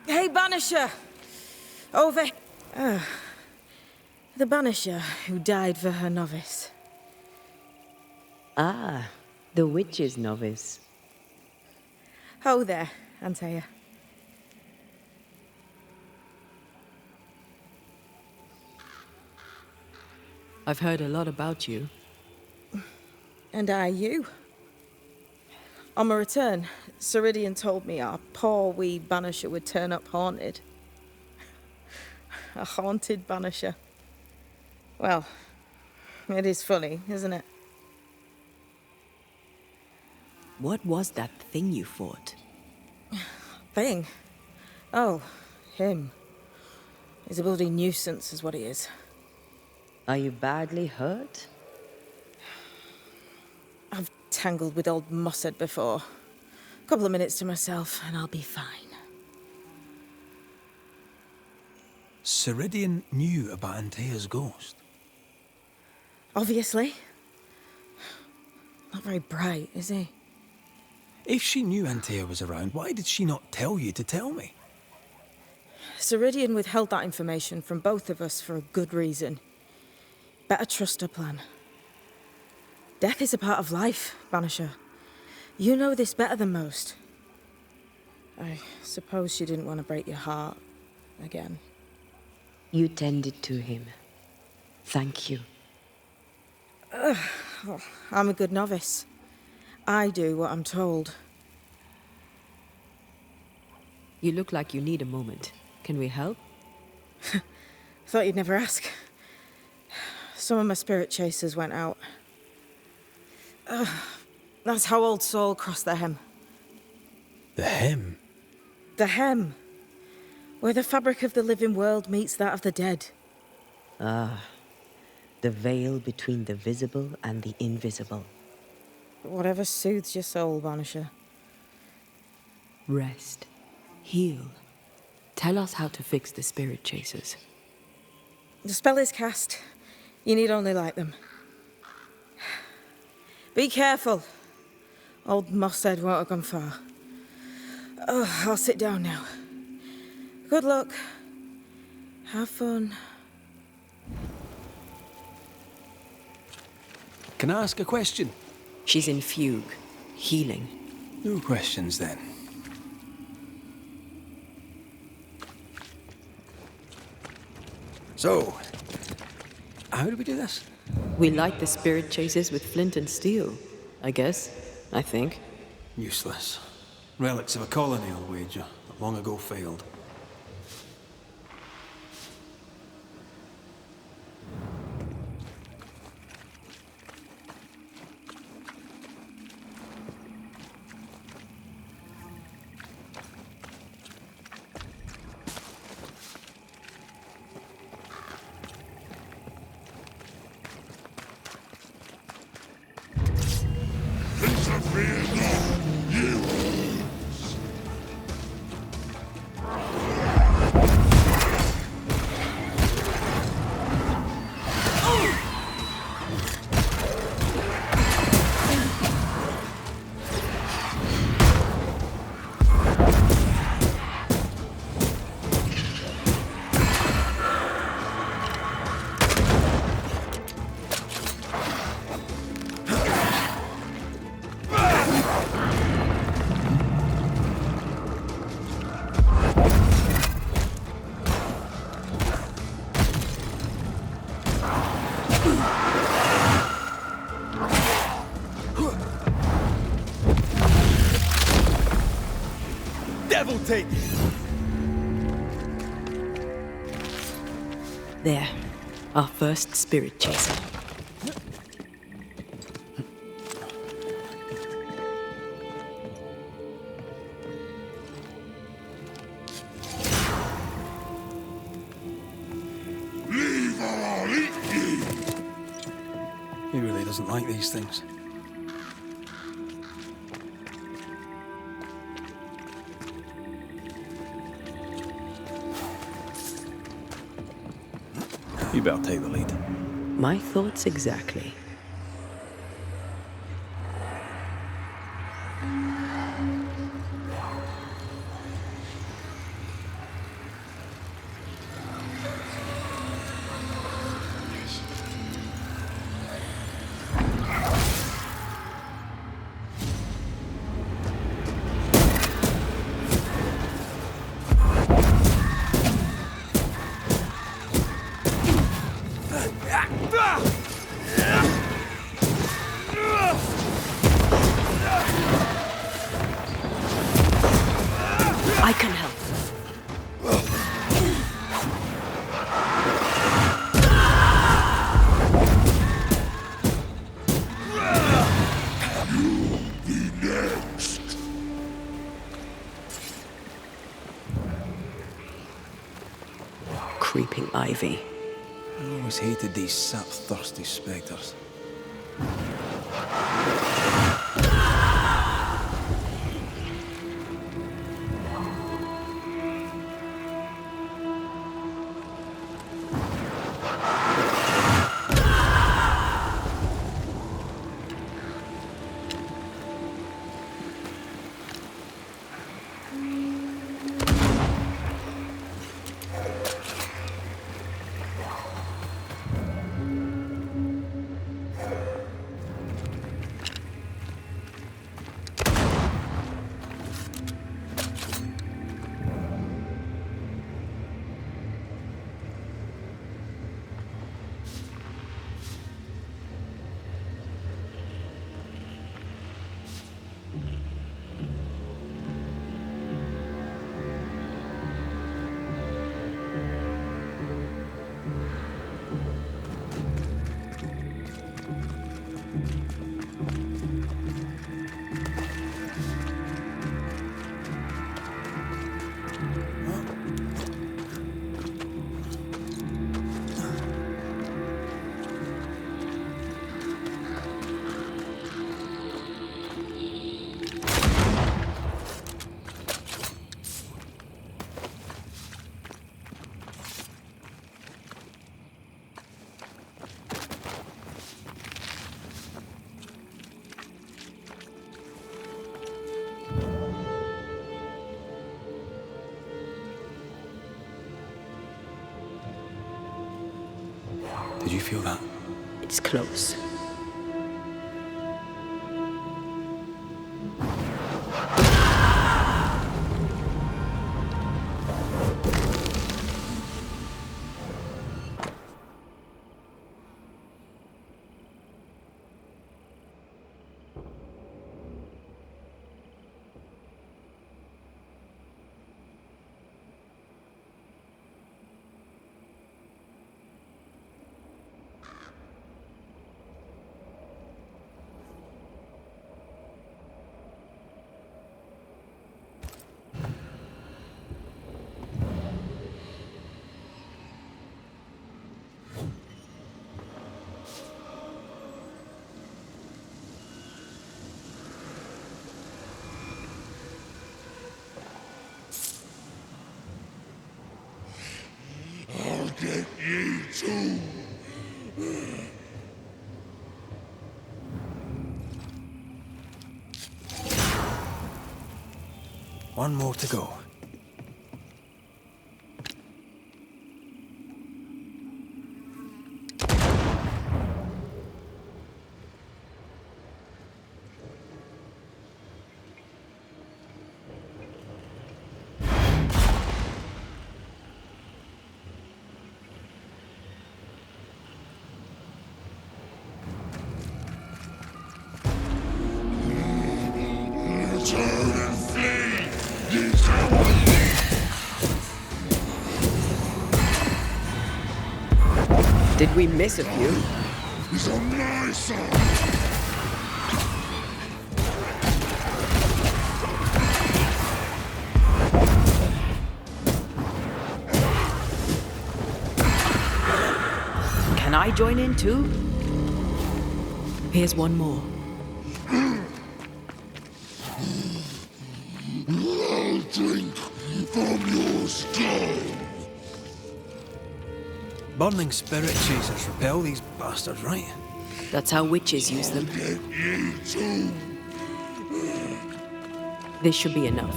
Hey, Banisher! Over... the Banisher who died for her novice. Ah, the witch's novice. Ho there, Antea. I've heard a lot about you. And I you. On my return, Siridean told me our poor wee Banisher would turn up haunted. A haunted Banisher. Well, it is funny, isn't it? What was that thing you fought? Thing? Oh, him. He's a bloody nuisance is what he is. Are you badly hurt? I've tangled with old Mossad before. A couple of minutes to myself and I'll be fine. Siridean knew about Antea's ghost. Obviously. Not very bright, is he? If she knew Antea was around, why did she not tell you to tell me? Siridean withheld that information from both of us for a good reason. Better trust her plan. Death is a part of life, Banisher. You know this better than most. I suppose she didn't want to break your heart again. You tended to him. Thank you. Well, I'm a good novice. I do what I'm told. You look like you need a moment. Can we help? Thought you'd never ask. Some of my spirit chasers went out. That's how old Saul crossed the hem. The hem? The hem. Where the fabric of the living world meets that of the dead. Ah, the veil between the visible and the invisible. Whatever soothes your soul, Banisher. Rest. Heal. Tell us how to fix the spirit chasers. The spell is cast. You need only light them. Be careful. Old Mossad won't have gone far. Oh, I'll sit down now. Good luck. Have fun. Can I ask a question? She's in fugue. Healing. No questions then. So, how do we do this? We light the spirit chasers with flint and steel, I guess. I think. Useless. Relics of a colony, I'll wager, that long ago failed. Devil take it! There. Our first spirit chaser. Leave or I'll eat you! He really doesn't like these things. You better take the lead. My thoughts exactly. I can help. Be next. Creeping ivy. I always hated these sap-thirsty spectres. Did you feel that? It's close. I'll get you too. One more to go. Turn and flee, ye cowards. Did we miss a few? He's on my side. Can I join in too? Here's one more. I'll drink from your skull. Burning spirit chasers repel these bastards, right? That's how witches use them. Get you too. This should be enough.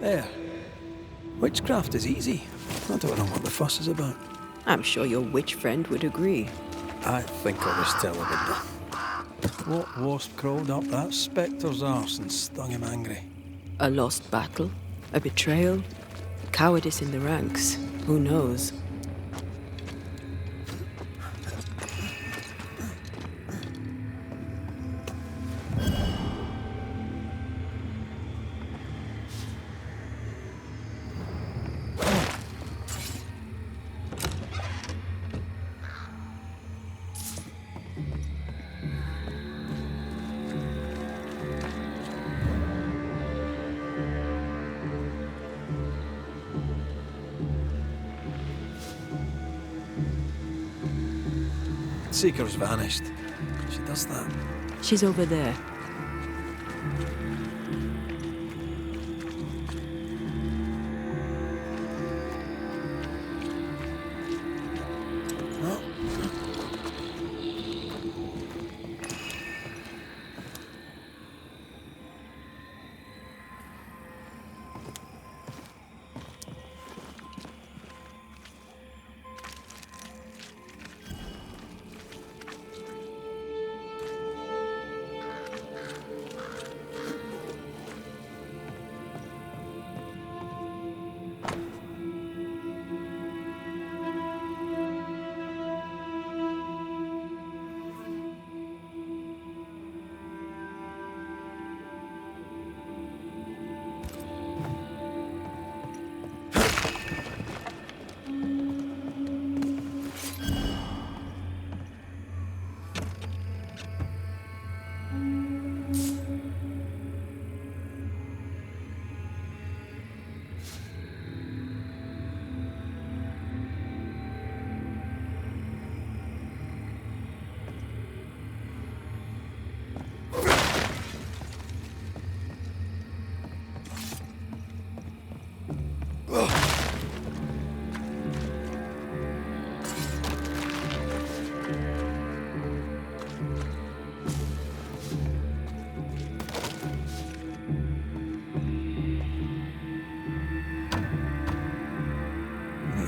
There. Witchcraft is easy. I don't know what the fuss is about. I'm sure your witch friend would agree. I think I was telling him. What wasp crawled up that spectre's arse and stung him angry? A lost battle? A betrayal? Cowardice in the ranks? Who knows? Seeker's vanished. She does that. She's over there.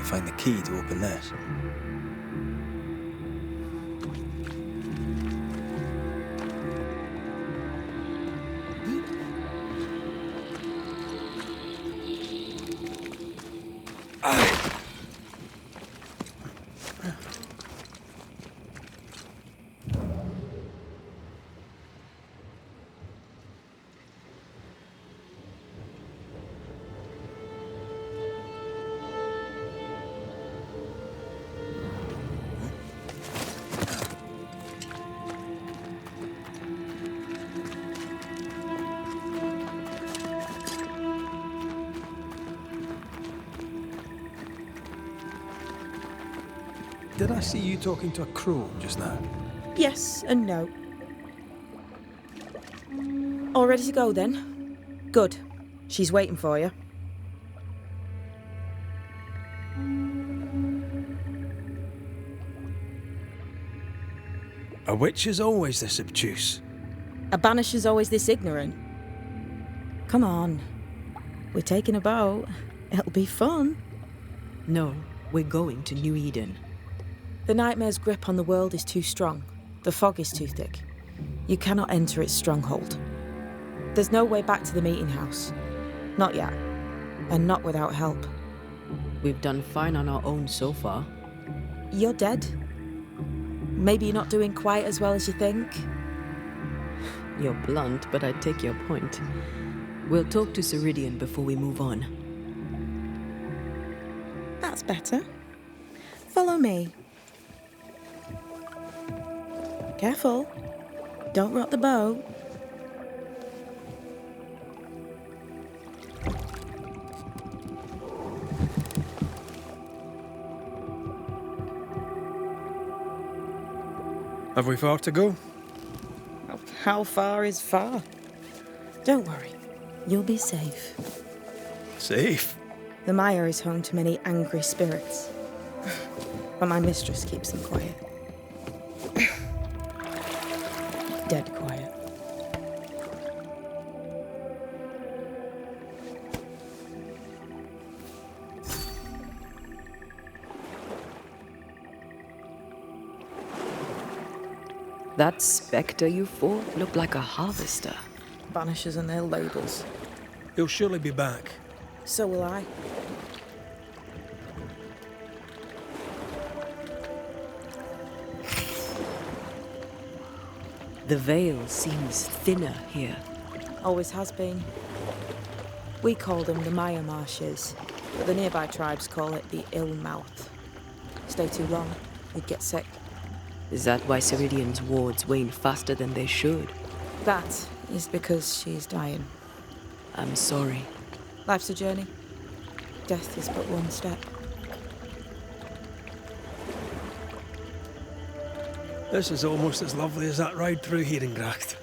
Find the key to open this. Did I see you talking to a crow just now? Yes and no. All ready to go then? Good. She's waiting for you. A witch is always this obtuse. A banisher's always this ignorant. Come on. We're taking a boat. It'll be fun. No, we're going to New Eden. The nightmare's grip on the world is too strong. The fog is too thick. You cannot enter its stronghold. There's no way back to the meeting house. Not yet. And not without help. We've done fine on our own so far. You're dead. Maybe you're not doing quite as well as you think. You're blunt, but I take your point. We'll talk to Siridean before we move on. That's better. Follow me. Careful. Don't rock the boat. Have we far to go? How far is far? Don't worry. You'll be safe. Safe? The mire is home to many angry spirits. But my mistress keeps them quiet. Dead quiet. That spectre you fought looked like a harvester. Banishers and their labels. He'll surely be back. So will I. The veil seems thinner here. Always has been. We call them the Maya Marshes, but the nearby tribes call it the Ill Mouth. Stay too long, you'd get sick. Is that why Siridean's wards wane faster than they should? That is because she's dying. I'm sorry. Life's a journey. Death is but one step. This is almost as lovely as that ride through Herengracht.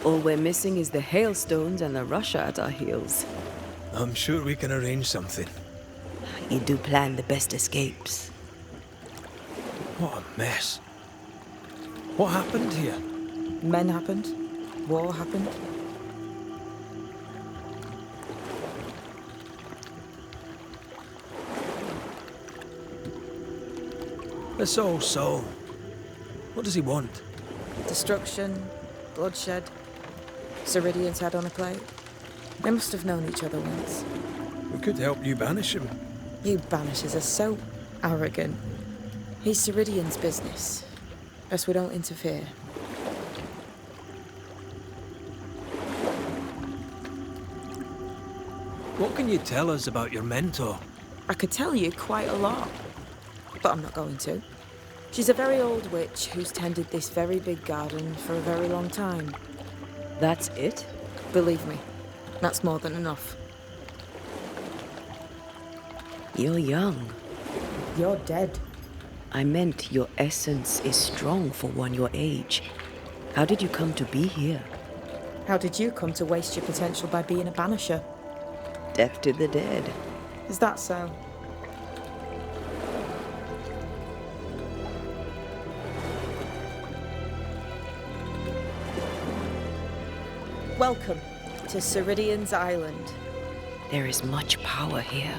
All we're missing is the hailstones and the Russia at our heels. I'm sure we can arrange something. You do plan the best escapes. What a mess. What happened here? Men happened. War happened. This old soul. What does he want? Destruction, bloodshed. Siridean's head on a plate. They must have known each other once. We could help you banish him. You Banishers are so arrogant. He's Siridean's business. Best we don't interfere. What can you tell us about your mentor? I could tell you quite a lot, but I'm not going to. She's a very old witch who's tended this very big garden for a very long time. That's it? Believe me, that's more than enough. You're young. You're dead. I meant your essence is strong for one your age. How did you come to be here? How did you come to waste your potential by being a Banisher? Death to the dead. Is that so? Welcome to Siridean's Island. There is much power here.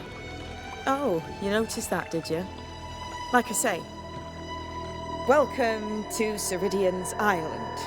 Oh, you noticed that, did you? Like I say, welcome to Siridean's Island.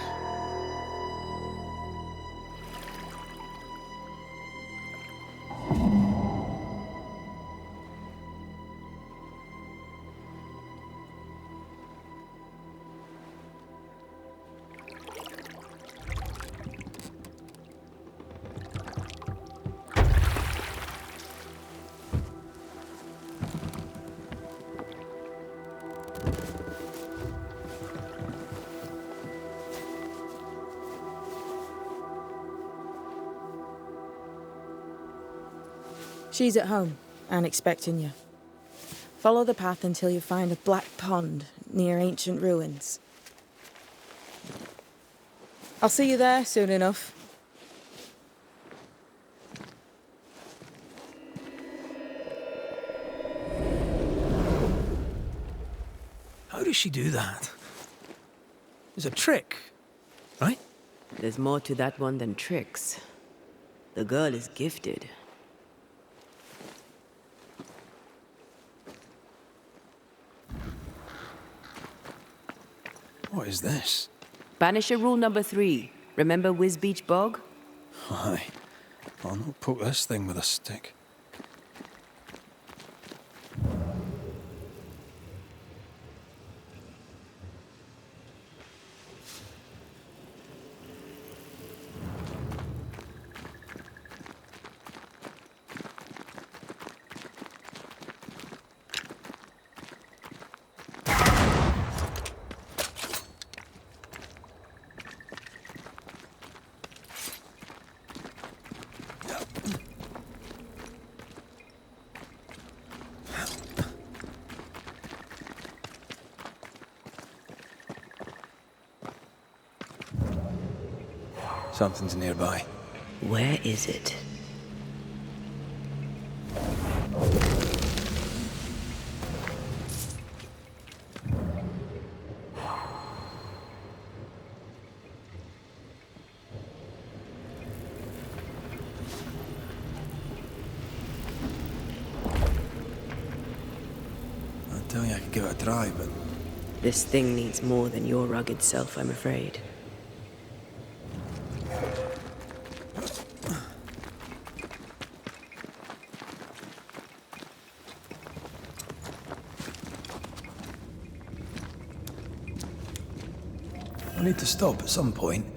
She's at home and expecting you. Follow the path until you find a black pond near ancient ruins. I'll see you there soon enough. How does she do that? It's a trick, right? There's more to that one than tricks. The girl is gifted. What is this? Banisher rule number 3. Remember Whiz Beach Bog? Aye. I'll not poke this thing with a stick. Something's nearby. Where is it? I tell you I could give it a try, but This thing needs more than your rugged self, I'm afraid. I need to stop at some point.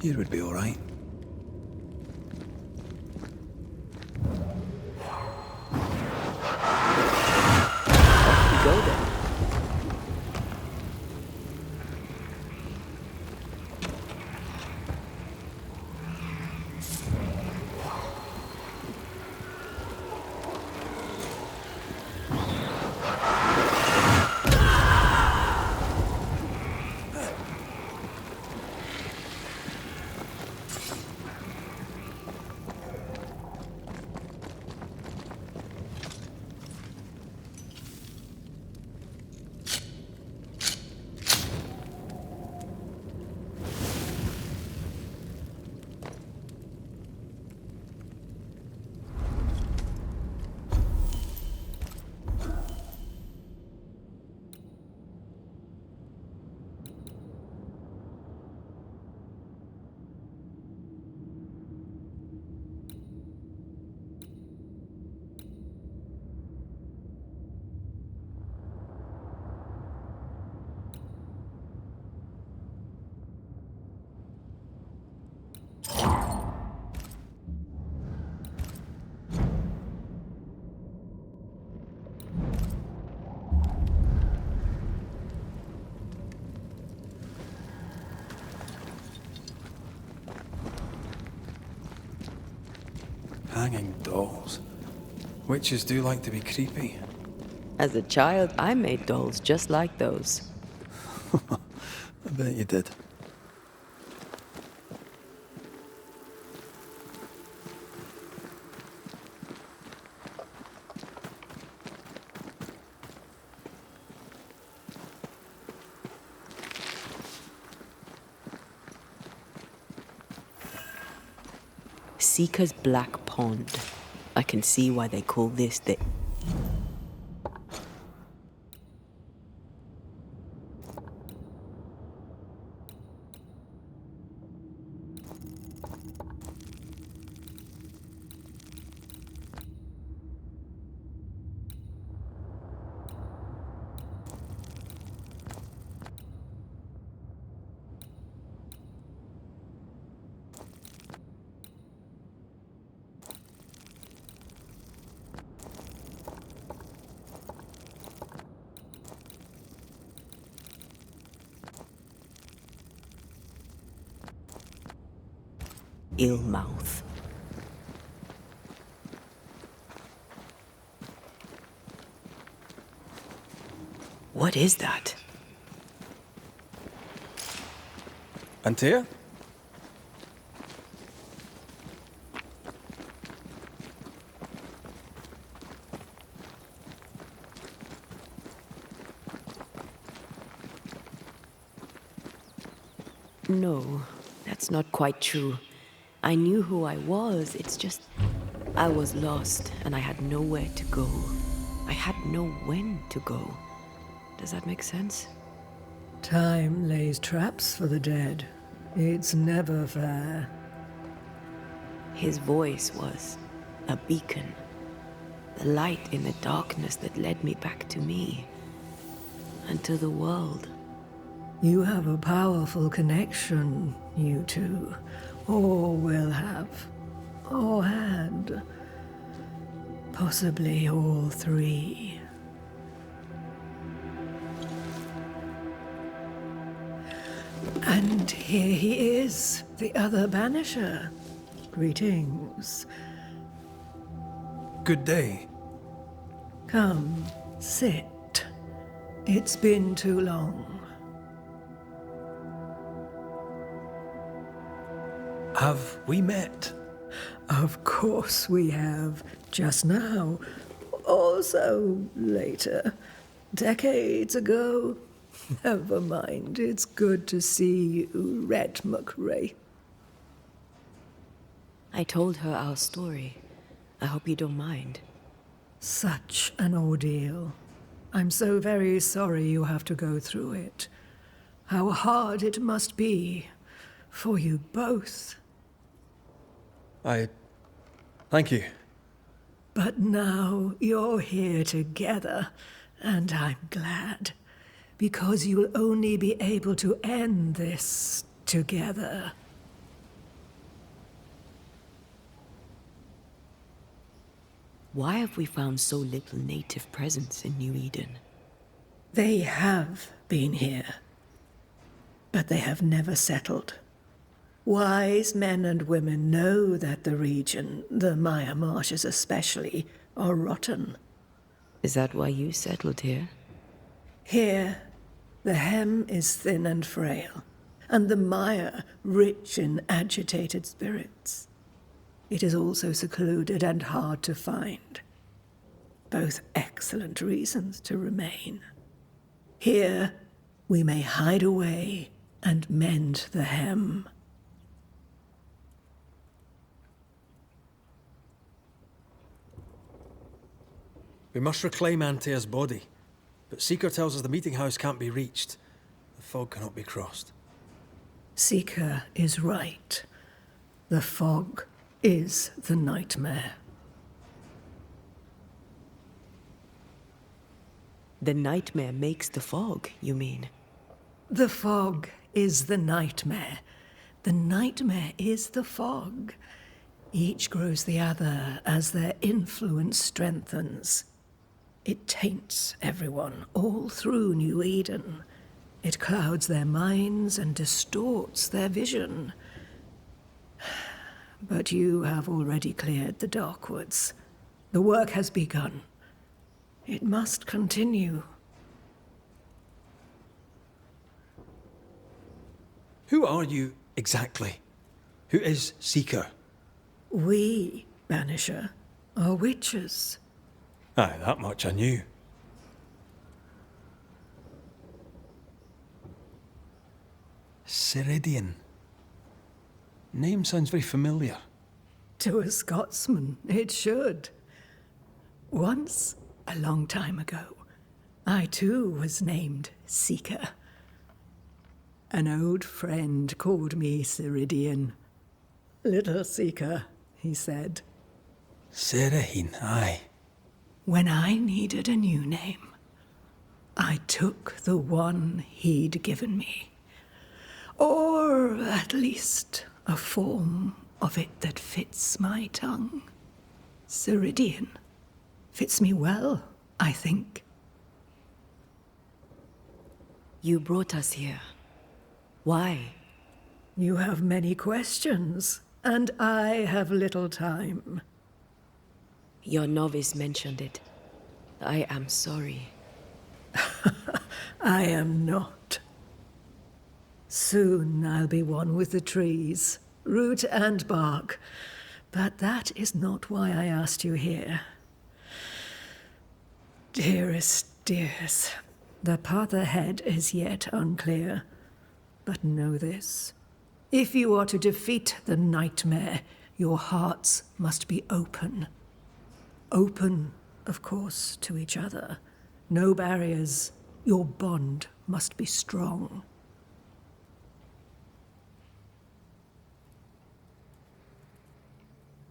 Here would be all right. Go then. hanging dolls. Witches do like to be creepy. As a child, I made dolls just like those. I bet you did. Seeker's Black Pond. I can see why they call this the... Illmouth. What is that? Antea? No, that's not quite true. I knew who I was, it's just... I was lost, and I had nowhere to go. I had no when to go. Does that make sense? Time lays traps for the dead. It's never fair. His voice was a beacon. The light in the darkness that led me back to me. And to the world. You have a powerful connection, you two. Or will have. Or had. Possibly all three. And here he is, the other Banisher. Greetings. Good day. Come, sit. It's been too long. Have we met? Of course we have. Just now. Also later. Decades ago. Never mind. It's good to see you, Red McRae. I told her our story. I hope you don't mind. Such an ordeal. I'm so very sorry you have to go through it. How hard it must be for you both. Thank you. But now you're here together, and I'm glad. Because you'll only be able to end this together. Why have we found so little native presence in New Eden? They have been here, but they have never settled. Wise men and women know that the region, the Maya marshes especially, are rotten. Is that why you settled here? Here, the hem is thin and frail, and the mire rich in agitated spirits. It is also secluded and hard to find. Both excellent reasons to remain. Here, we may hide away and mend the hem. We must reclaim Antea's body, but Seeker tells us the meeting house can't be reached. The fog cannot be crossed. Seeker is right. The fog is the nightmare. The nightmare makes the fog, you mean? The fog is the nightmare. The nightmare is the fog. Each grows the other as their influence strengthens. It taints everyone, all through New Eden. It clouds their minds and distorts their vision. but you have already cleared the Darkwoods. The work has begun. It must continue. Who are you exactly? Who is Seeker? We, Banisher, are witches. Aye, that much I knew. Siridean. Name sounds very familiar. To a Scotsman, it should. Once, a long time ago, I too was named Seeker. An old friend called me Siridean. Little Seeker, he said. Siridean, aye. When I needed a new name, I took the one he'd given me. Or at least a form of it that fits my tongue. Siridean fits me well, I think. You brought us here. Why? You have many questions, and I have little time. Your novice mentioned it. I am sorry. I am not. Soon I'll be one with the trees, root and bark. But that is not why I asked you here. Dearest dears, the path ahead is yet unclear. But know this. If you are to defeat the nightmare, your hearts must be open. Open, of course, to each other. No barriers. Your bond must be strong.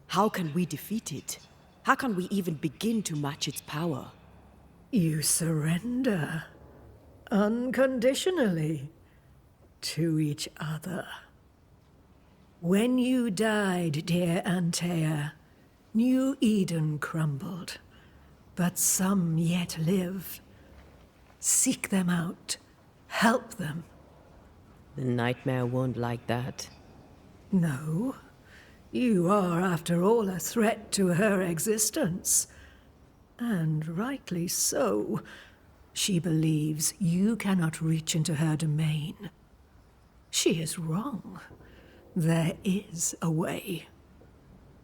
How can we defeat it? How can we even begin to match its power? You surrender. Unconditionally. To each other. When you died, dear Antea, New Eden crumbled. But some yet live. Seek them out. Help them. The nightmare won't like that. No. You are, after all, a threat to her existence. And rightly so. She believes you cannot reach into her domain. She is wrong. There is a way.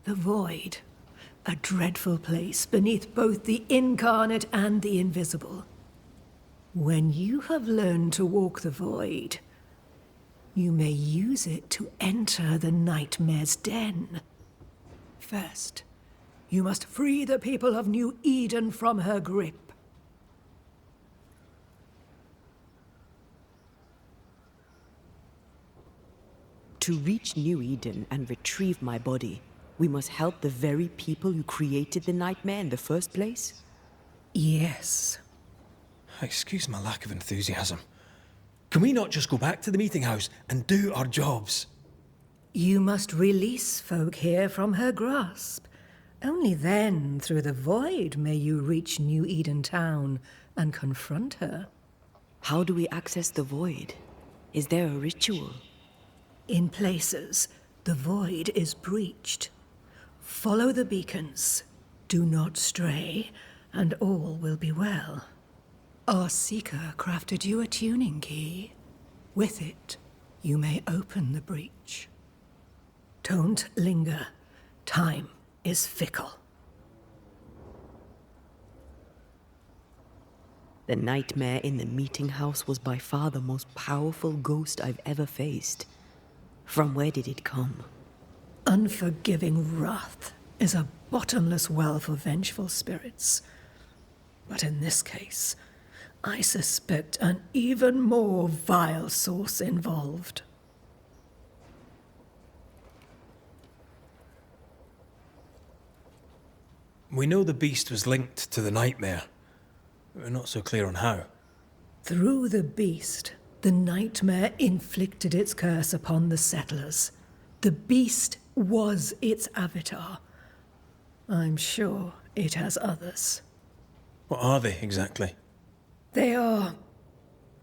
The void. A dreadful place beneath both the incarnate and the invisible. When you have learned to walk the void, you may use it to enter the nightmare's den. First, you must free the people of New Eden from her grip. To reach New Eden and retrieve my body, we must help the very people who created the nightmare in the first place? Yes. Excuse my lack of enthusiasm. Can we not just go back to the meeting house and do our jobs? You must release folk here from her grasp. Only then, through the void, may you reach New Eden Town and confront her. How do we access the void? Is there a ritual? In places, the void is breached. Follow the beacons. Do not stray, and all will be well. Our Seeker crafted you a tuning key. With it, you may open the breach. Don't linger. Time is fickle. The nightmare in the meeting house was by far the most powerful ghost I've ever faced. From where did it come? Unforgiving wrath is a bottomless well for vengeful spirits. But in this case, I suspect an even more vile source involved. We know the beast was linked to the nightmare. We're not so clear on how. Through the beast, the nightmare inflicted its curse upon the settlers. The beast was its avatar. I'm sure it has others. What are they exactly? They are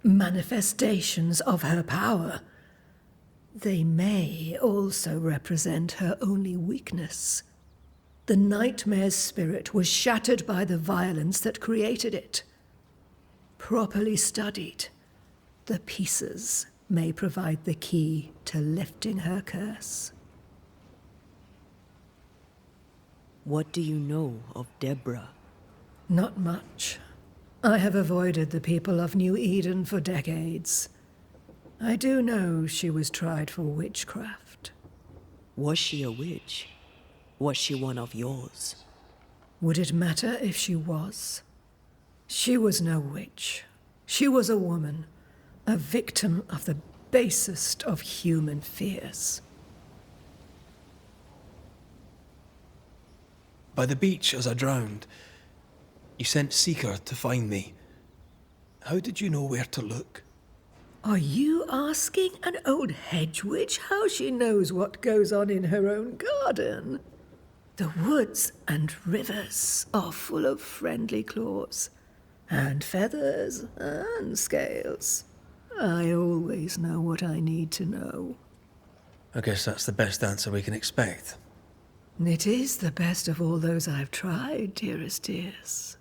manifestations of her power. They may also represent her only weakness. The nightmare's spirit was shattered by the violence that created it. Properly studied, the pieces may provide the key to lifting her curse. What do you know of Deborah? Not much. I have avoided the people of New Eden for decades. I do know she was tried for witchcraft. Was she a witch? Was she one of yours? Would it matter if she was? She was no witch. She was a woman, a victim of the basest of human fears. By the beach as I drowned, you sent Seeker to find me. How did you know where to look? Are you asking an old hedge witch how she knows what goes on in her own garden? The woods and rivers are full of friendly claws, and feathers and scales. I always know what I need to know. I guess that's the best answer we can expect. It is the best of all those I've tried, dearest dears.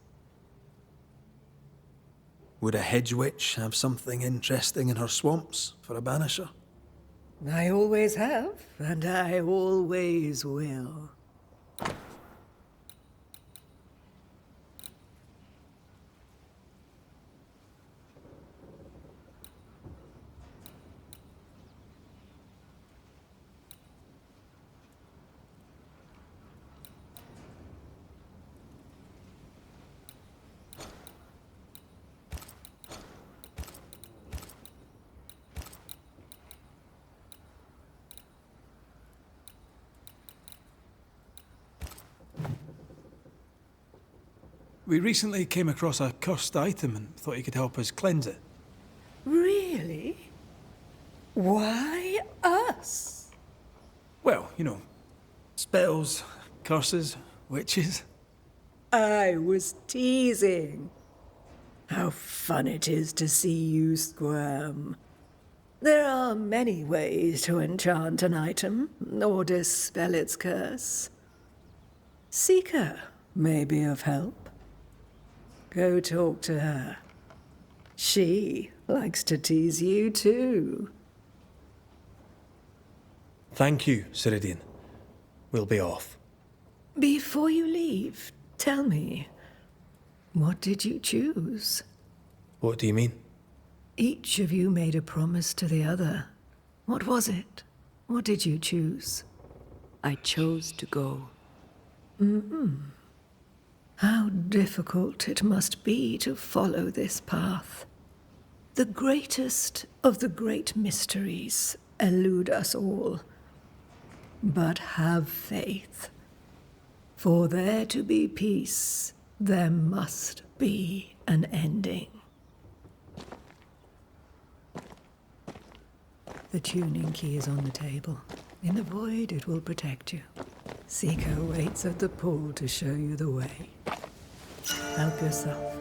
Would a hedge witch have something interesting in her swamps for a banisher? I always have, and I always will. We recently came across a cursed item and thought you could help us cleanse it. Really? Why us? Well, you know, spells, curses, witches. I was teasing. How fun it is to see you squirm. There are many ways to enchant an item or dispel its curse. Seeker may be of help. Go talk to her. She likes to tease you too. Thank you, Siridean. We'll be off. Before you leave, tell me, what did you choose? What do you mean? Each of you made a promise to the other. What was it? What did you choose? I chose to go. How difficult it must be to follow this path. The greatest of the great mysteries elude us all. But have faith. For there to be peace, there must be an ending. The tuning key is on the table. In the void, it will protect you. Seeker waits at the pool to show you the way. Help yourself.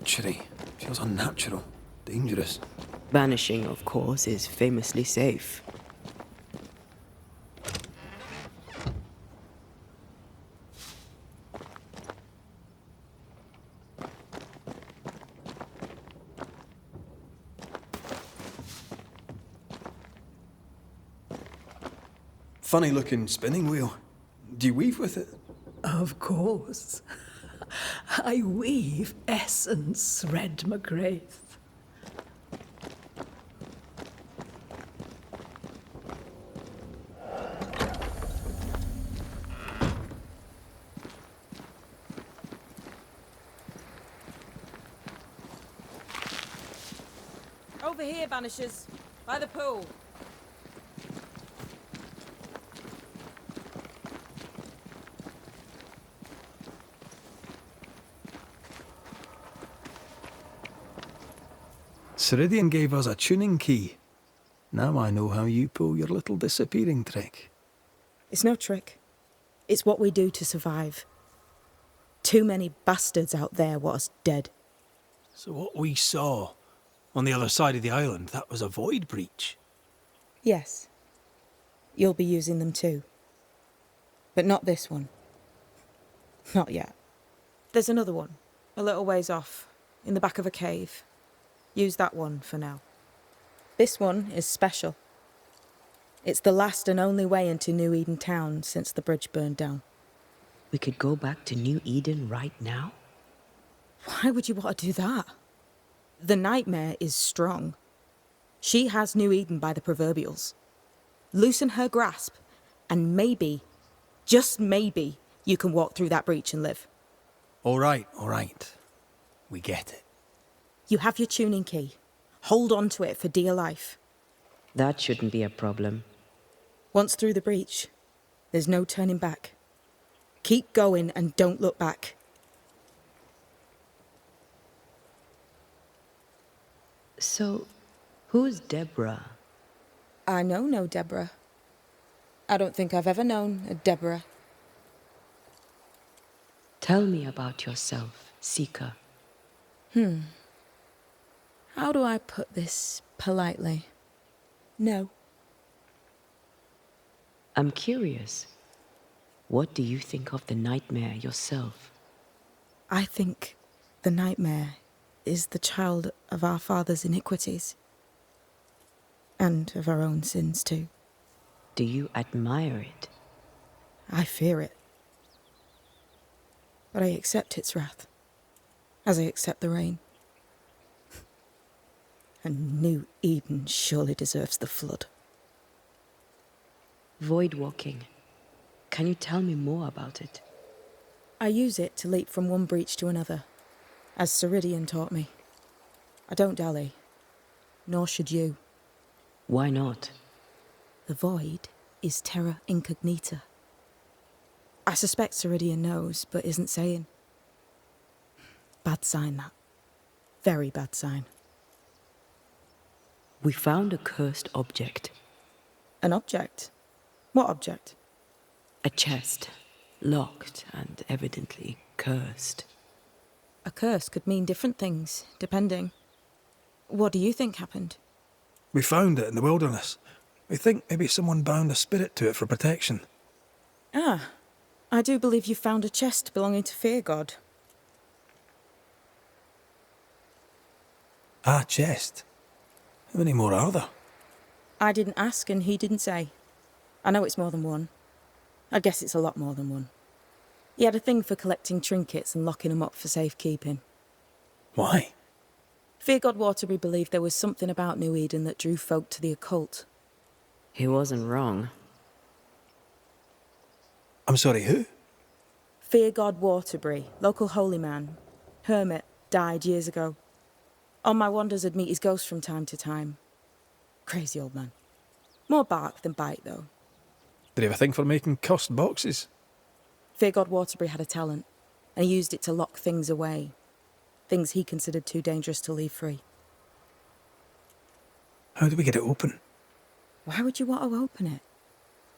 witchery. Feels unnatural. Dangerous. Banishing, of course, is famously safe. Funny looking spinning wheel. Do you weave with it? Of course. I weave essence, Red McGrath. Over here, Banishers. By the pool. Siridean gave us a tuning key. Now I know how you pull your little disappearing trick. It's no trick. It's what we do to survive. Too many bastards out there want us dead. So what we saw on the other side of the island, that was a void breach? Yes. You'll be using them too. But not this one. Not yet. There's another one, a little ways off, in the back of a cave. Use that one for now. This one is special. It's the last and only way into New Eden town since the bridge burned down. We could go back to New Eden right now? Why would you want to do that? The nightmare is strong. She has New Eden by the proverbials. Loosen her grasp, and maybe, just maybe, you can walk through that breach and live. All right. We get it. You have your tuning key. Hold on to it for dear life. That shouldn't be a problem. Once through the breach, there's no turning back. Keep going and don't look back. So, who's Deborah? I know no Deborah. I don't think I've ever known a Deborah. Tell me about yourself, Seeker. How do I put this politely? No. I'm curious. What do you think of the nightmare yourself? I think the nightmare is the child of our father's iniquities. And of our own sins too. Do you admire it? I fear it. But I accept its wrath, as I accept the rain. And New Eden surely deserves the flood. Voidwalking. Can you tell me more about it? I use it to leap from one breach to another, as Siridean taught me. I don't dally, nor should you. Why not? The void is terra incognita. I suspect Siridean knows, but isn't saying. Bad sign, that. Very bad sign. We found a cursed object. An object? What object? A chest. Locked and evidently cursed. A curse could mean different things, depending. What do you think happened? We found it in the wilderness. We think maybe someone bound a spirit to it for protection. Ah, I do believe you found a chest belonging to Fear God. Ah, chest. How many more are there? I didn't ask and he didn't say. I know it's more than one. I guess it's a lot more than one. He had a thing for collecting trinkets and locking them up for safekeeping. Why? Fear God Waterbury believed there was something about New Eden that drew folk to the occult. He wasn't wrong. I'm sorry, who? Fear God Waterbury, local holy man, hermit, died years ago. On my wanders I'd meet his ghost from time to time. Crazy old man. More bark than bite, though. Did he have a thing for making cursed boxes? Fear God Waterbury had a talent, and he used it to lock things away. Things he considered too dangerous to leave free. How do we get it open? Why would you want to open it?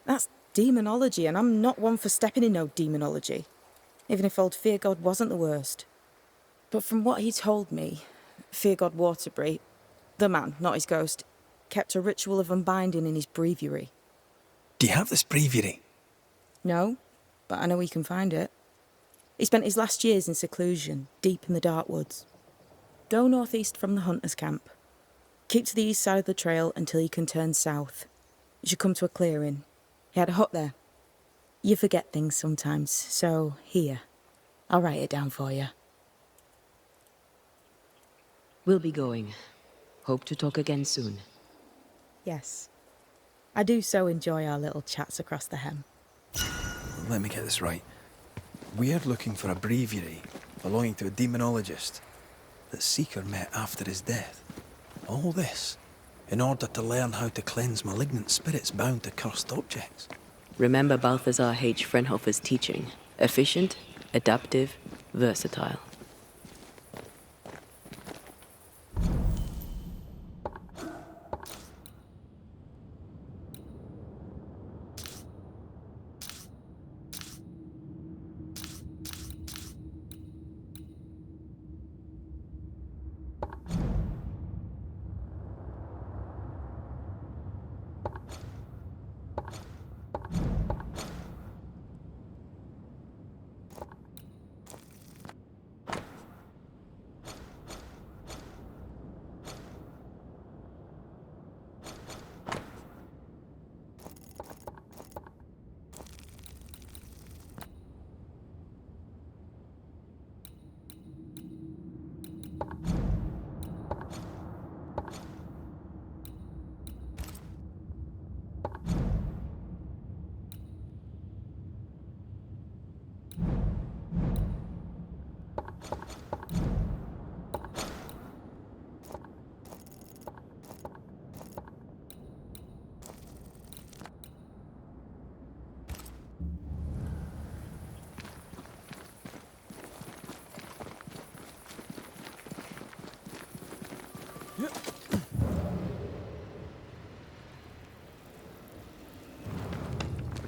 That's demonology, and I'm not one for stepping in no demonology. Even if old Fear God wasn't the worst. But from what he told me, Fear God Waterbury, the man, not his ghost, kept a ritual of unbinding in his breviary. Do you have this breviary? No, but I know he can find it. He spent his last years in seclusion, deep in the dark woods. Go northeast from the hunter's camp. Keep to the east side of the trail until you can turn south. You should come to a clearing. He had a hut there. You forget things sometimes, so here. I'll write it down for you. We'll be going. Hope to talk again soon. Yes. I do so enjoy our little chats across the hem. Let me get this right. We're looking for a breviary belonging to a demonologist that Seeker met after his death. All this in order to learn how to cleanse malignant spirits bound to cursed objects. Remember Balthazar H. Frenhofer's teaching. Efficient, adaptive, versatile.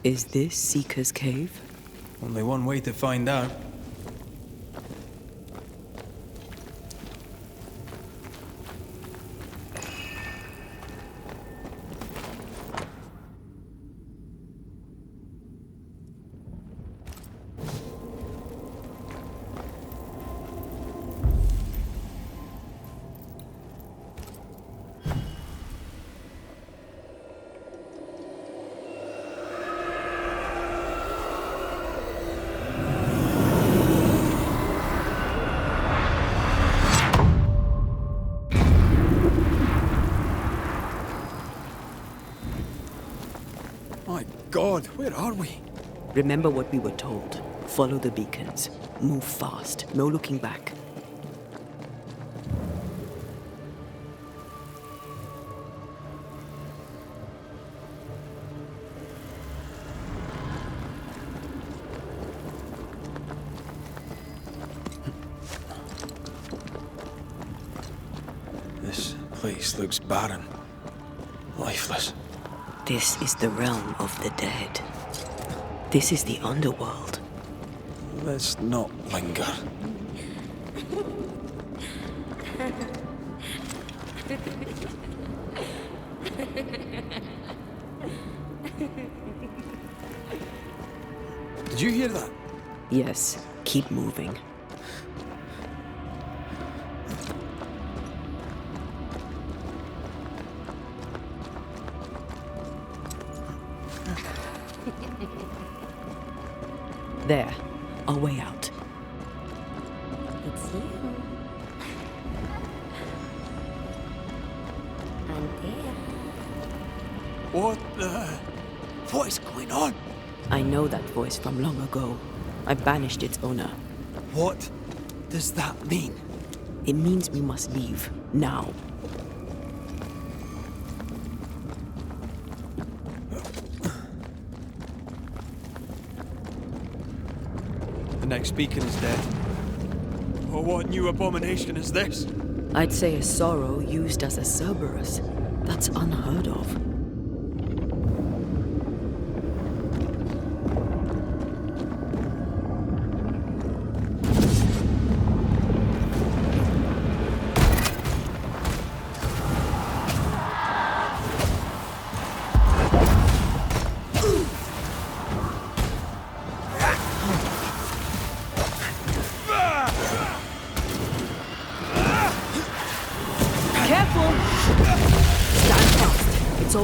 Is this Seeker's Cave? Only one way to find out. My God, where are we? Remember what we were told. Follow the beacons. Move fast. No looking back. This place looks barren. Lifeless. This is the realm of the dead. This is the underworld. Let's not linger. Did you hear that? Yes, keep moving. There, our way out. It's you. I'm there. What is going on? I know that voice from long ago. I banished its owner. What does that mean? It means we must leave, now. The next beacon is dead. Oh, what new abomination is this? I'd say a sorrow used as a Cerberus. That's unheard of.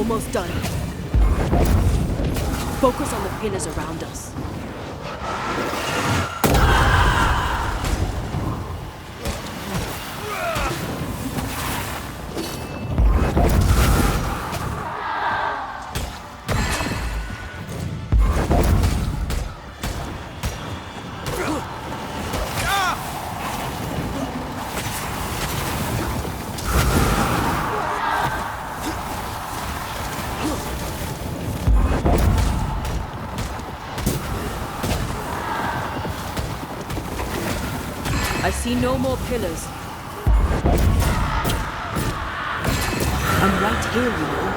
almost done. Focus on the pillars around us. I see no more pillars. I'm right here, you know.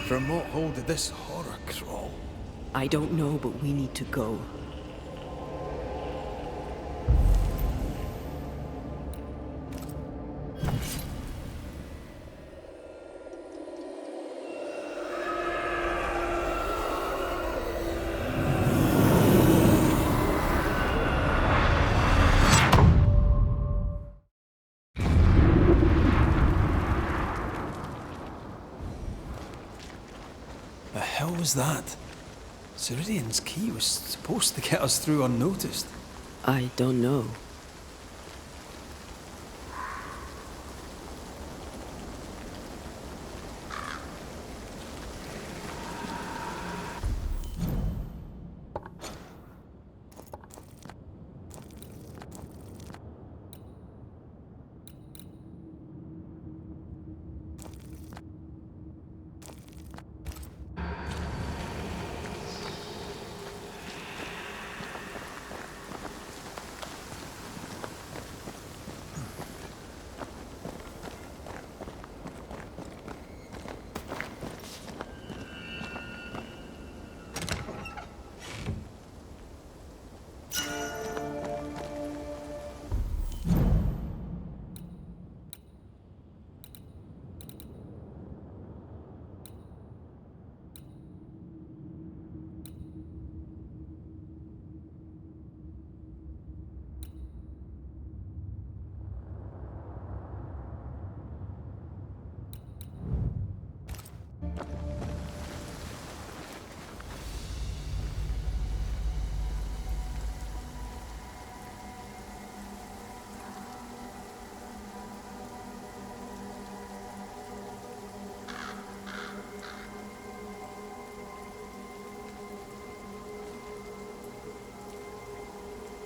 From what hold did this horror crawl? I don't know, but we need to go. The hell was that? Siridean's key was supposed to get us through unnoticed. I don't know.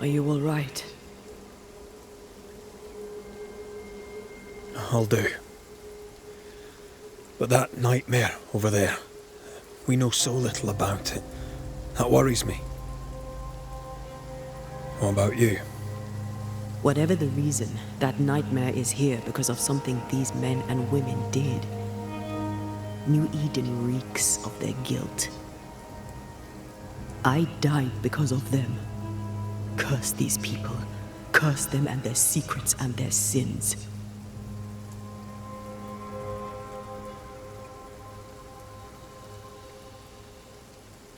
Are you all right? I'll do. But that nightmare over there, we know so little about it. That worries me. What about you? Whatever the reason, that nightmare is here because of something these men and women did. New Eden reeks of their guilt. I died because of them. Curse these people. Curse them and their secrets and their sins.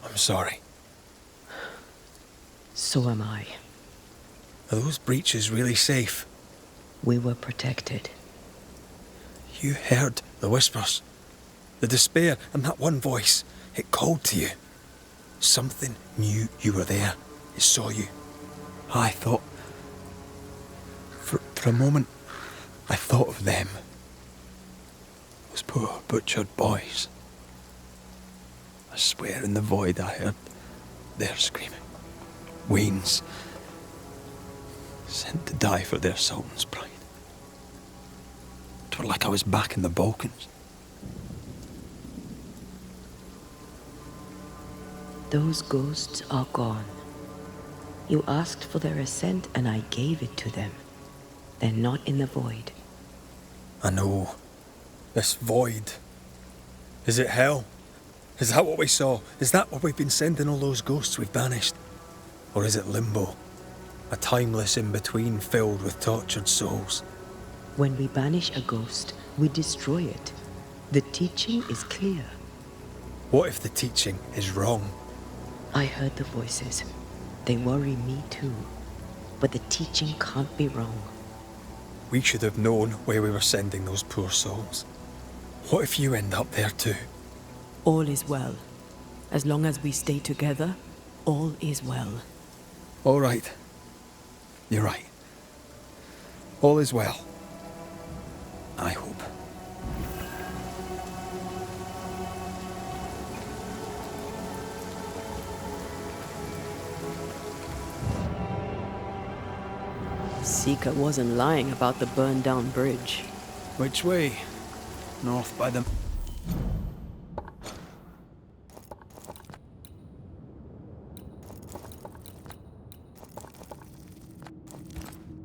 I'm sorry. So am I. Are those breaches really safe? We were protected. You heard the whispers, the despair, and that one voice. It called to you. Something knew you were there. It saw you. I thought... For a moment, I thought of them. Those poor butchered boys. I swear in the void I heard their screaming. Weans. Sent to die for their sultan's pride. It was like I was back in the Balkans. Those ghosts are gone. You asked for their ascent and I gave it to them. They're not in the void. I know. This void. Is it hell? Is that what we saw? Is that what we've been sending all those ghosts we've banished? Or is it limbo? A timeless in-between filled with tortured souls? When we banish a ghost, we destroy it. The teaching is clear. What if the teaching is wrong? I heard the voices. They worry me too. But the teaching can't be wrong. We should have known where we were sending those poor souls. What if you end up there too? All is well. As long as we stay together, all is well. All right. You're right. All is well. I hope. Seeker wasn't lying about the burned-down bridge. Which way? North by the...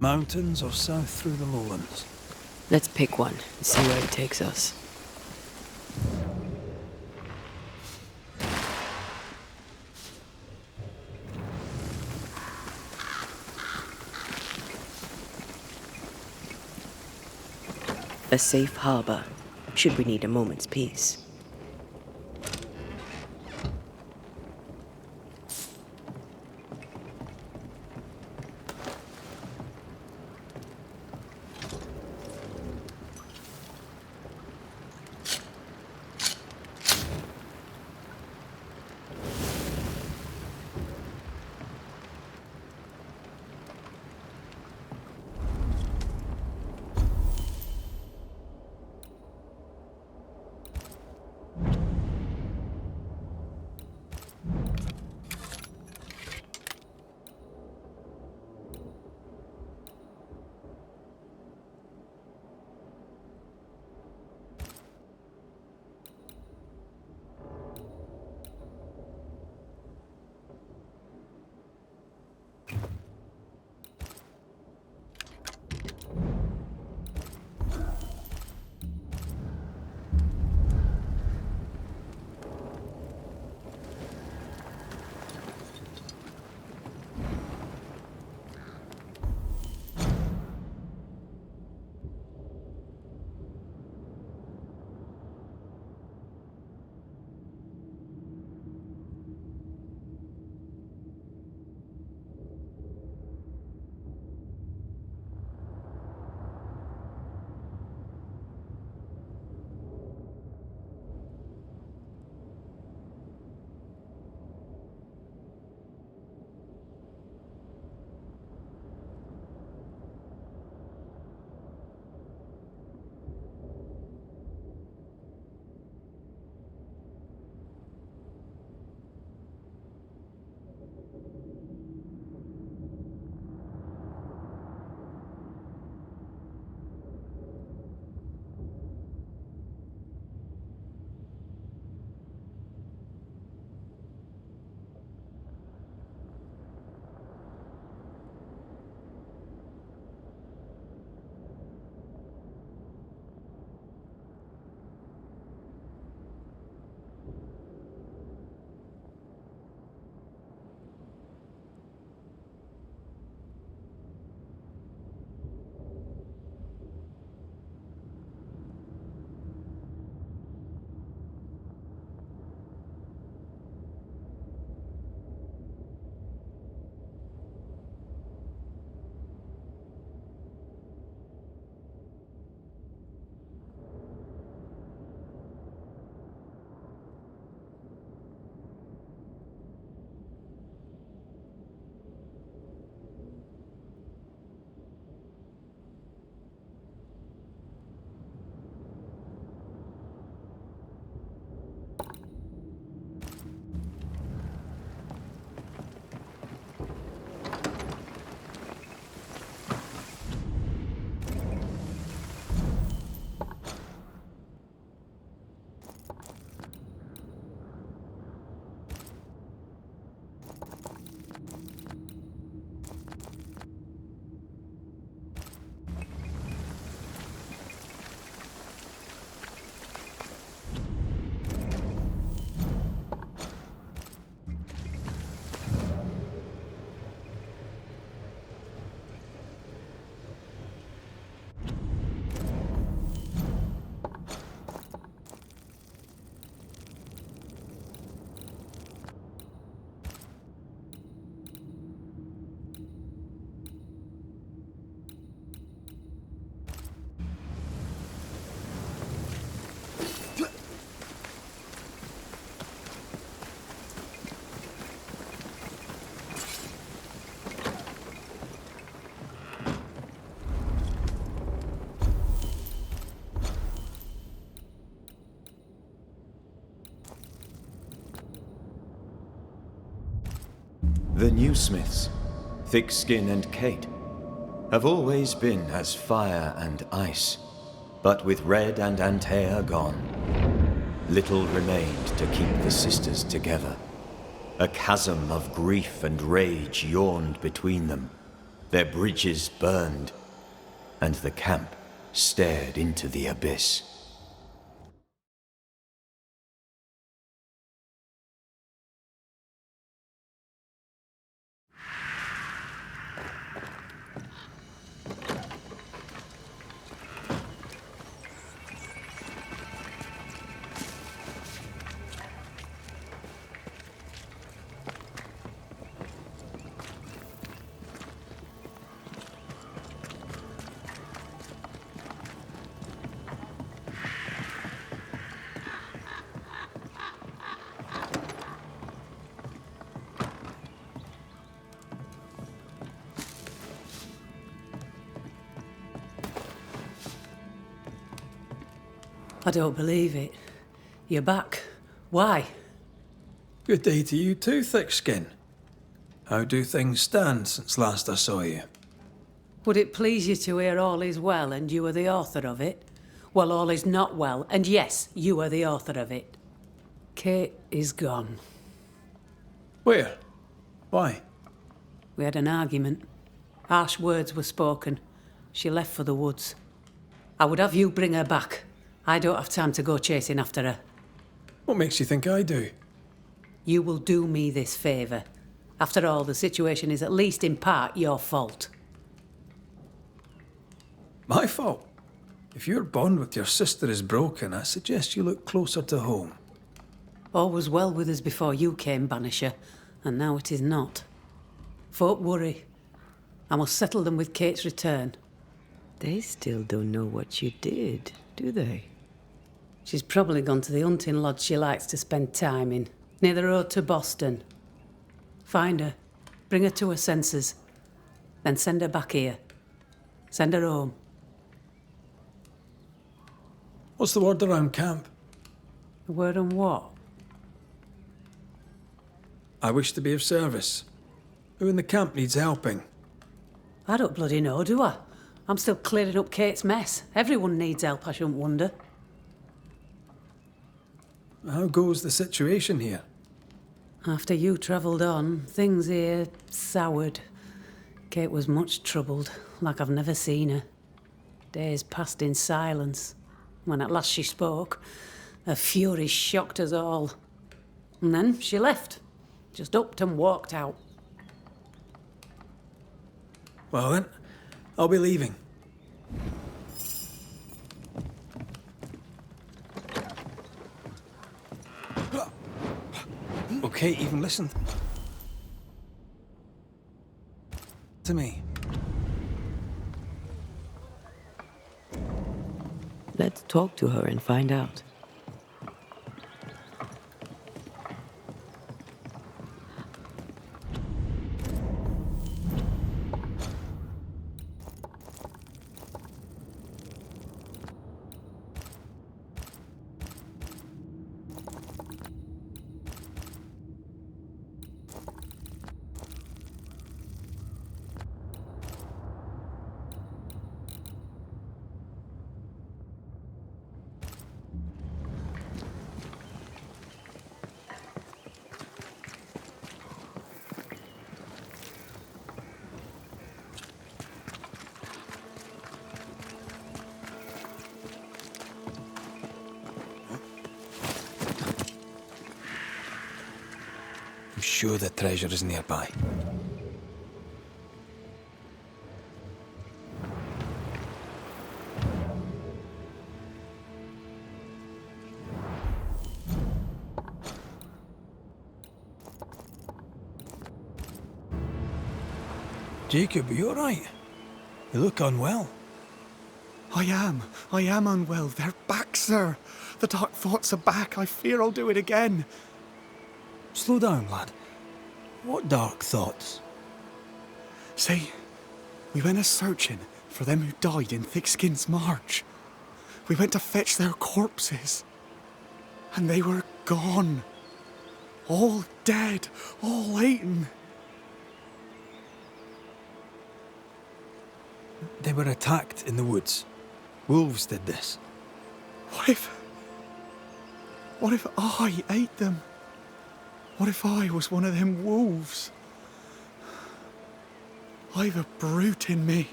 mountains or south through the lowlands? Let's pick one and see where it takes us. A safe harbor, should we need a moment's peace. The new Smiths, Thickskin and Kate, have always been as fire and ice, but with Red and Antea gone, little remained to keep the sisters together. A chasm of grief and rage yawned between them, their bridges burned, and the camp stared into the abyss. I don't believe it. You're back. Why? Good day to you too, Thickskin. How do things stand since last I saw you? Would it please you to hear all is well and you are the author of it? Well, all is not well, and yes, you are the author of it. Kate is gone. Where? Why? We had an argument. Harsh words were spoken. She left for the woods. I would have you bring her back. I don't have time to go chasing after her. What makes you think I do? You will do me this favour. After all, the situation is at least in part your fault. My fault? If your bond with your sister is broken, I suggest you look closer to home. All was well with us before you came, Banisher, and now it is not. Folk worry. I must settle them with Kate's return. They still don't know what you did, do they? She's probably gone to the hunting lodge she likes to spend time in, near the road to Boston. Find her, bring her to her senses, then send her back here. Send her home. What's the word around camp? The word on what? I wish to be of service. Who in the camp needs helping? I don't bloody know, do I? I'm still clearing up Kate's mess. Everyone needs help, I shouldn't wonder. How goes the situation here? After you travelled on, things here soured. Kate was much troubled, like I've never seen her. Days passed in silence. When at last she spoke, her fury shocked us all. And then she left. Just upped and walked out. Well then, I'll be leaving. Okay, even listen to me. Let's talk to her and find out. I'm sure the treasure is nearby. Jacob, are you alright? You look unwell. I am unwell. They're back, sir. The dark thoughts are back. I fear I'll do it again. Slow down, lad. What dark thoughts? See, we went a-searching for them who died in Thickskin's march. We went to fetch their corpses. And they were gone. All dead, all eaten. They were attacked in the woods. Wolves did this. What if I ate them? What if I was one of them wolves? I've a brute in me.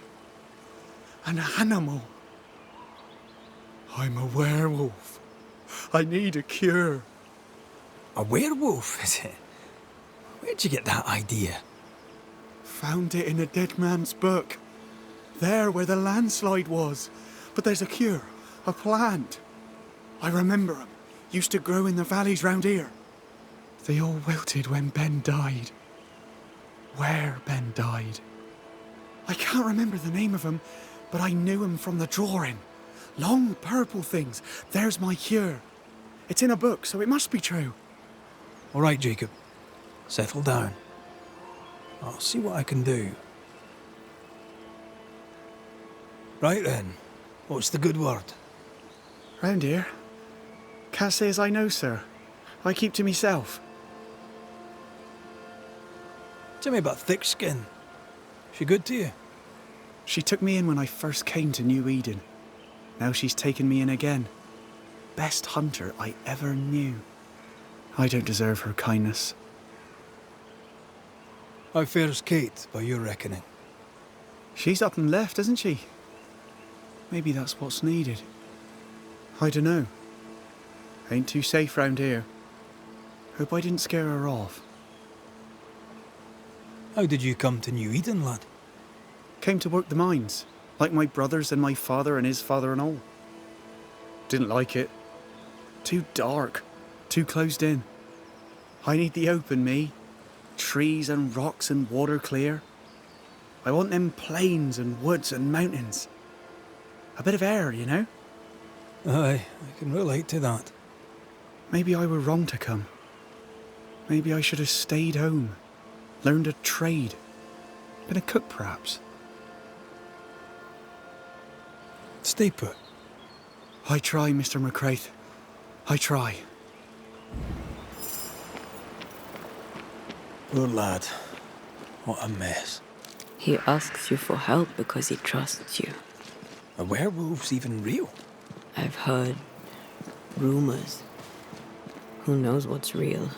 An animal. I'm a werewolf. I need a cure. A werewolf, is it? Where'd you get that idea? Found it in a dead man's book. There where the landslide was. But there's a cure, a plant. I remember 'em. Used to grow in the valleys round here. They all wilted when Ben died. Where Ben died. I can't remember the name of 'em, but I knew 'em from the drawing. Long purple things. There's my cure. It's in a book, so it must be true. All right, Jacob. Settle down. I'll see what I can do. Right then. What's the good word? Round here? Can't say as I know, sir. I keep to myself. Tell me about Thick Skin. She good to you? She took me in when I first came to New Eden. Now she's taken me in again. Best hunter I ever knew. I don't deserve her kindness. How fares Kate, by your reckoning? She's up and left, isn't she? Maybe that's what's needed. I dunno. Ain't too safe round here. Hope I didn't scare her off. How did you come to New Eden, lad? Came to work the mines, like my brothers and my father and his father and all. Didn't like it. Too dark, too closed in. I need the open, me. Trees and rocks and water clear. I want them plains and woods and mountains. A bit of air, you know? Aye, I can relate to that. Maybe I were wrong to come. Maybe I should have stayed home, learned a trade, been a cook perhaps. Stay put. I try, Mr. McCraith. I try. Poor lad. What a mess. He asks you for help because he trusts you. Are werewolves even real? I've heard rumors. Who knows what's real?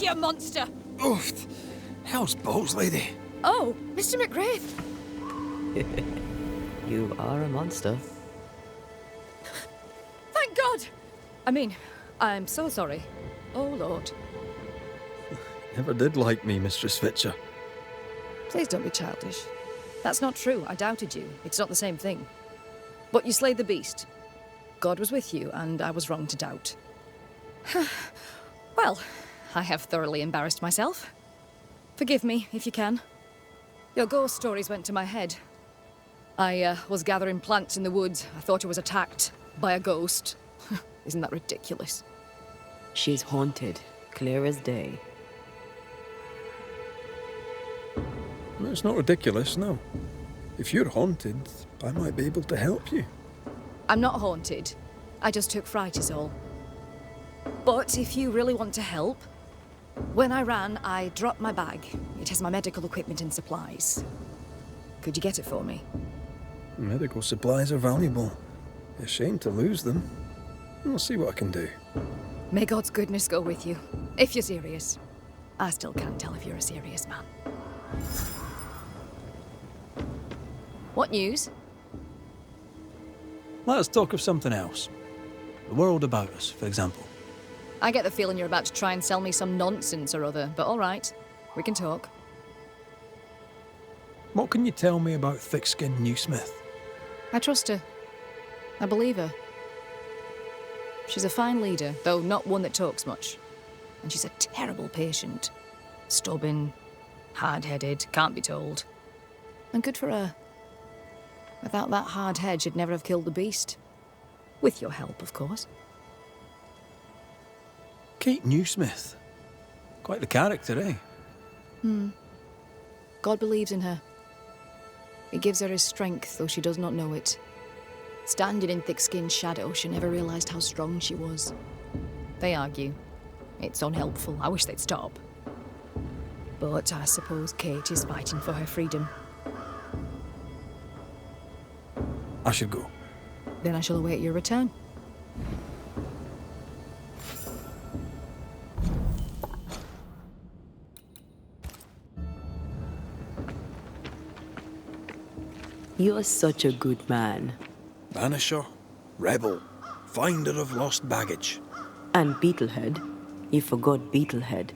You monster! Oof! Hell's balls, lady. Oh, Mr. McGrath! You are a monster. Thank God! I mean, I'm so sorry. Oh, Lord. Never did like me, Mistress Fitcher. Please don't be childish. That's not true. I doubted you. It's not the same thing. But you slayed the beast. God was with you, and I was wrong to doubt. Well, I have thoroughly embarrassed myself. Forgive me, if you can. Your ghost stories went to my head. I was gathering plants in the woods. I thought I was attacked by a ghost. Isn't that ridiculous? She's haunted, clear as day. It's not ridiculous, no. If you're haunted, I might be able to help you. I'm not haunted. I just took fright is all. But if you really want to help, when I ran, I dropped my bag. It has my medical equipment and supplies. Could you get it for me? Medical supplies are valuable. A shame to lose them. I'll see what I can do. May God's goodness go with you, if you're serious. I still can't tell if you're a serious man. What news? Let us talk of something else. The world about us, for example. I get the feeling you're about to try and sell me some nonsense or other, but all right. We can talk. What can you tell me about thick-skinned Newsmith? I trust her. I believe her. She's a fine leader, though not one that talks much. And she's a terrible patient. Stubborn, hard-headed, can't be told. And good for her. Without that hard head, she'd never have killed the beast. With your help, of course. Kate Newsmith. Quite the character, eh? God believes in her. He gives her his strength, though she does not know it. Standing in thick-skinned shadow, she never realised how strong she was. They argue. It's unhelpful. I wish they'd stop. But I suppose Kate is fighting for her freedom. I should go. Then I shall await your return. You're such a good man. Banisher, rebel, finder of lost baggage. And Beetlehead. You forgot Beetlehead.